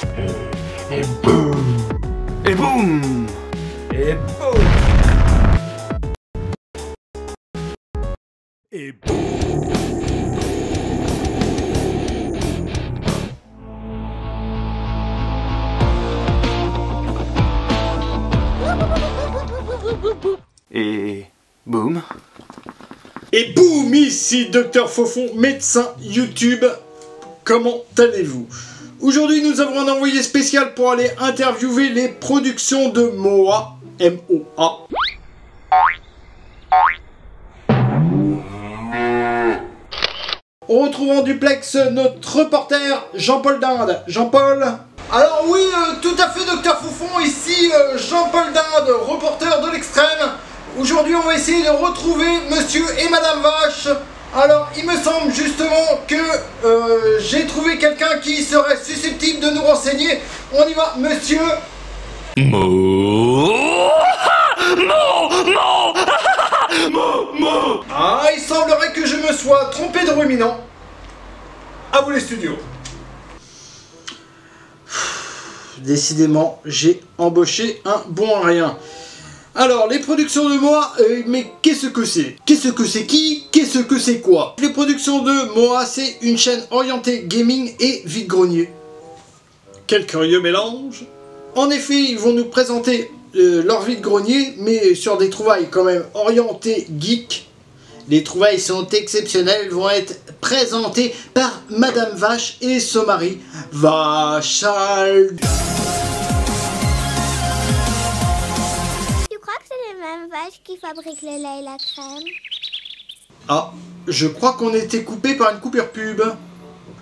Et boum. Et boum. Et boum. Et boum. Et boum. Et boum, ici Dr Fofon, médecin YouTube. Comment allez-vous? Aujourd'hui, nous avons un envoyé spécial pour aller interviewer les productions de MOA. M-O-A. On retrouve en duplex notre reporter Jean-Paul Dinde. Jean-Paul? Alors oui, tout à fait Dr Fofon, ici Jean-Paul Dinde, reporter de l'Extrême. Aujourd'hui, on va essayer de retrouver Monsieur et Madame Vache. Alors, il me semble justement que j'ai trouvé quelqu'un qui serait susceptible de nous renseigner. On y va, Monsieur. Ah, il semblerait que je me sois trompé de ruminant. À vous les studios. Décidément, j'ai embauché un bon à rien. Alors, les productions de MOA, mais qu'est-ce que c'est? Qu'est-ce que c'est qui? Qu'est-ce que c'est quoi? Les productions de MOA, c'est une chaîne orientée gaming et vide-grenier. Quel curieux mélange! En effet, ils vont nous présenter leur vide-grenier, mais sur des trouvailles quand même orientées geek. Les trouvailles sont exceptionnelles, vont être présentées par Madame Vache et son mari, Vachal. Même vache qui fabrique le lait et la crème. Ah, je crois qu'on était coupé par une coupure pub.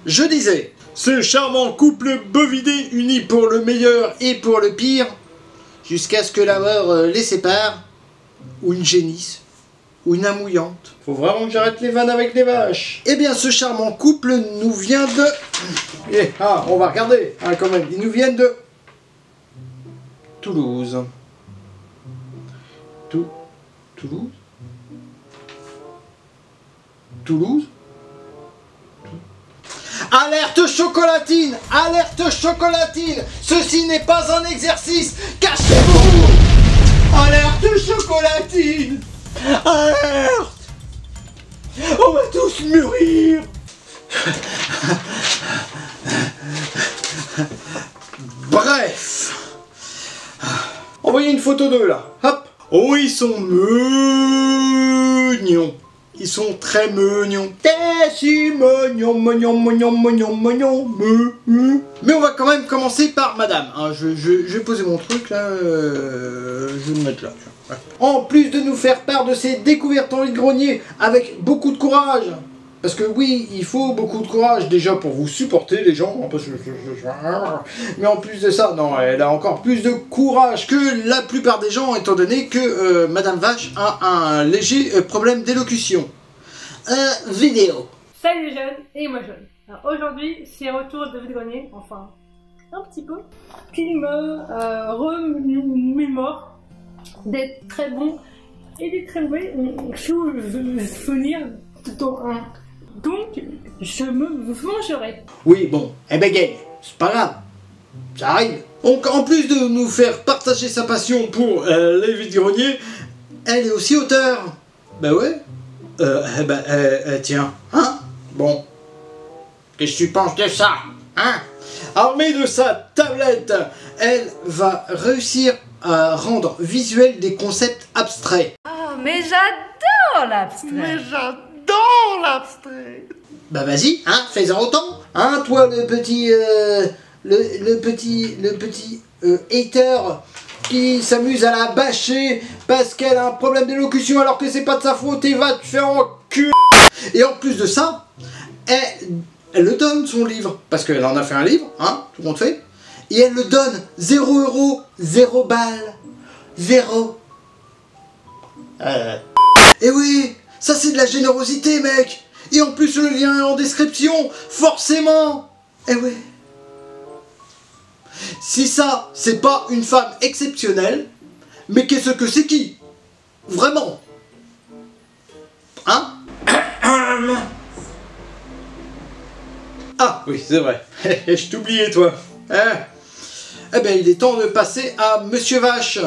Je disais, ce charmant couple bovidé uni pour le meilleur et pour le pire, jusqu'à ce que la mort les sépare, ou une génisse, ou une amouillante. Faut vraiment que j'arrête les vannes avec les vaches. Eh bien, ce charmant couple nous vient de... Ah, on va regarder, hein, quand même. Ils nous viennent de... Toulouse. Toulouse? Toulouse? Alerte chocolatine! Alerte chocolatine! Ceci n'est pas un exercice! Cachez-vous! Alerte chocolatine! Alerte! On va tous mûrir! Bref! Envoyez une photo d'eux là! Hop! Oh, ils sont mignons. Ils sont très mignons. T'es si mignon, Mais on va quand même commencer par Madame. Hein, je vais poser mon truc là. Je vais le mettre là. Ouais. En plus de nous faire part de ses découvertes en vide-grenier avec beaucoup de courage. Parce que oui, il faut beaucoup de courage déjà pour vous supporter les gens, parce que... mais en plus de ça, non, elle a encore plus de courage que la plupart des gens, étant donné que Madame Vache a un léger problème d'élocution. Vidéo. Salut les jeunes, et moi jeune. Alors aujourd'hui, c'est un retour de vide-grenier, enfin, un petit peu, qui me remémore d'être très bon et des très mauvais souvenirs tout en un. Donc, je me vengerai. Oui, bon, eh ben gay, c'est pas grave, ça arrive. Donc, en plus de nous faire partager sa passion pour les vide-greniers, elle est aussi auteure. Bah ouais. Tiens, hein? Bon. Qu'est-ce que tu penses de ça? Hein? Armée de sa tablette, elle va réussir à rendre visuel des concepts abstraits. Oh, mais j'adore l'abstrait. Bah vas-y, hein, fais-en autant. Hein, toi le petit hater qui s'amuse à la bâcher parce qu'elle a un problème d'élocution alors que c'est pas de sa faute et va te faire enculer. Et en plus de ça, elle le donne son livre, parce qu'elle en a fait un livre, hein, tout le monde fait, et elle le donne 0 €, 0 balles, 0. Et oui, ça c'est de la générosité mec. Et en plus le lien est en description, forcément. Eh ouais. Si ça, c'est pas une femme exceptionnelle, mais qu'est-ce que c'est qui? Vraiment? Hein? Ah oui, c'est vrai. Je t'oubliais toi. Eh bien, il est temps de passer à Monsieur Vache,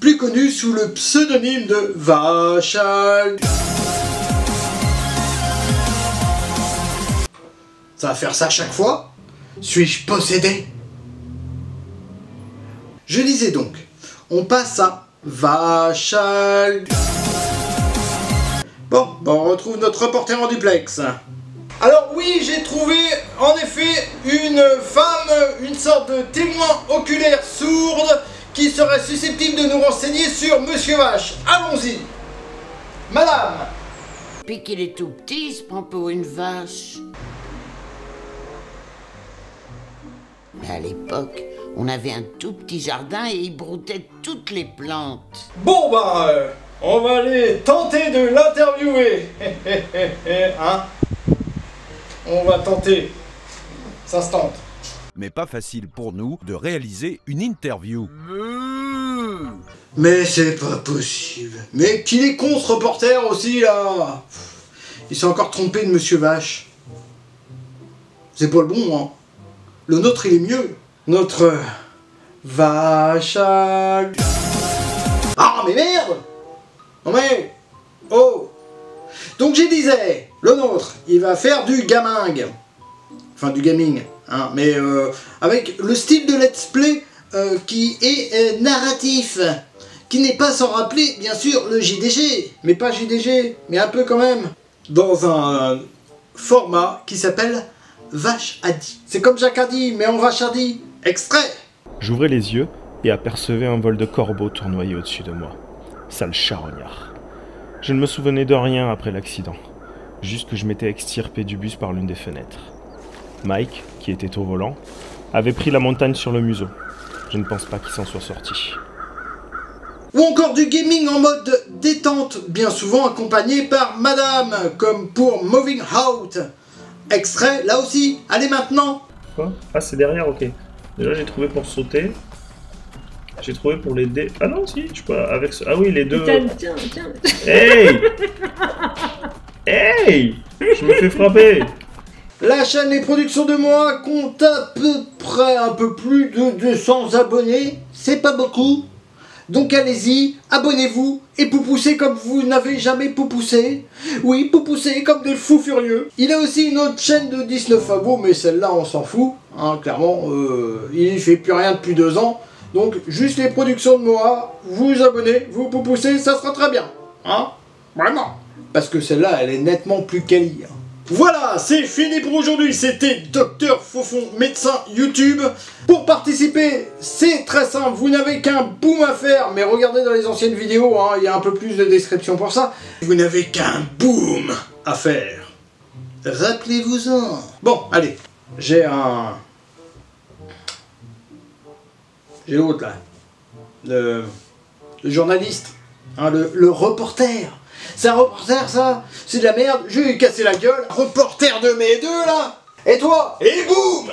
plus connu sous le pseudonyme de Vachal. Ça va faire ça chaque fois? Suis-je possédé? Je disais donc, on passe à Vachal. Bon, on retrouve notre reporter en duplex. Alors oui, j'ai trouvé en effet une femme, une sorte de témoin oculaire sourde qui serait susceptible de nous renseigner sur Monsieur Vache. Allons-y. Madame. Depuis qu'il est tout petit, il se prend pour une vache. Mais à l'époque, on avait un tout petit jardin et il broutait toutes les plantes. Bon bah, on va aller tenter de l'interviewer. Hein? On va tenter. Ça se tente. Mais pas facile pour nous de réaliser une interview. Mais c'est pas possible. Mais qu'il est con ce reporter aussi là. Il s'est encore trompé de Monsieur Vache. C'est pas le bon, hein. Le nôtre il est mieux. Notre Vachal. Ah mais merde. Non mais. Oh. Donc je disais, le nôtre, il va faire du gaming. Enfin du gaming, hein, mais avec le style de let's play qui est narratif. Qui n'est pas sans rappeler, bien sûr, le JDG. Mais pas JDG, mais un peu quand même. Dans un format qui s'appelle Vache a dit. C'est comme Jacques a dit, mais en Vache a dit. Extrait. J'ouvrais les yeux et apercevais un vol de corbeaux tournoyer au-dessus de moi. Sale charognard. Je ne me souvenais de rien après l'accident. Juste que je m'étais extirpé du bus par l'une des fenêtres. Mike, qui était au volant, avait pris la montagne sur le museau. Je ne pense pas qu'il s'en soit sorti. Ou encore du gaming en mode détente, bien souvent accompagné par Madame, comme pour Moving Out. Extrait, là aussi, allez maintenant. Quoi? Ah, c'est derrière, ok. Déjà, j'ai trouvé pour sauter. J'ai trouvé pour les dés. Ah non, si, je peux avec ce... Ah oui, les deux. Tiens. Hey. Hey. Je me fais frapper. La chaîne Les Productions de Moi compte à peu près un peu plus de 200 abonnés. C'est pas beaucoup. Donc allez-y, abonnez-vous et poupoussez comme vous n'avez jamais poupoussé. Oui, poupoussez comme des fous furieux. Il a aussi une autre chaîne de 19 abos, mais celle-là on s'en fout. Hein, clairement, il fait plus rien depuis 2 ans. Donc juste Les Productions de Moi, vous abonnez, vous poupoussez, ça sera très bien. Hein? Vraiment. Parce que celle-là, elle est nettement plus quali. Hein. Voilà, c'est fini pour aujourd'hui. C'était Docteur Fofon, médecin YouTube. Pour participer, c'est très simple. Vous n'avez qu'un boom à faire. Mais regardez dans les anciennes vidéos, hein, il y a un peu plus de description pour ça. Vous n'avez qu'un boom à faire. Rappelez-vous-en. Bon, allez. J'ai l'autre là. Le journaliste. Hein, le reporter. C'est un reporter ça? C'est de la merde, je vais lui casser la gueule. Reporter de mes deux là. Et toi? Et boum.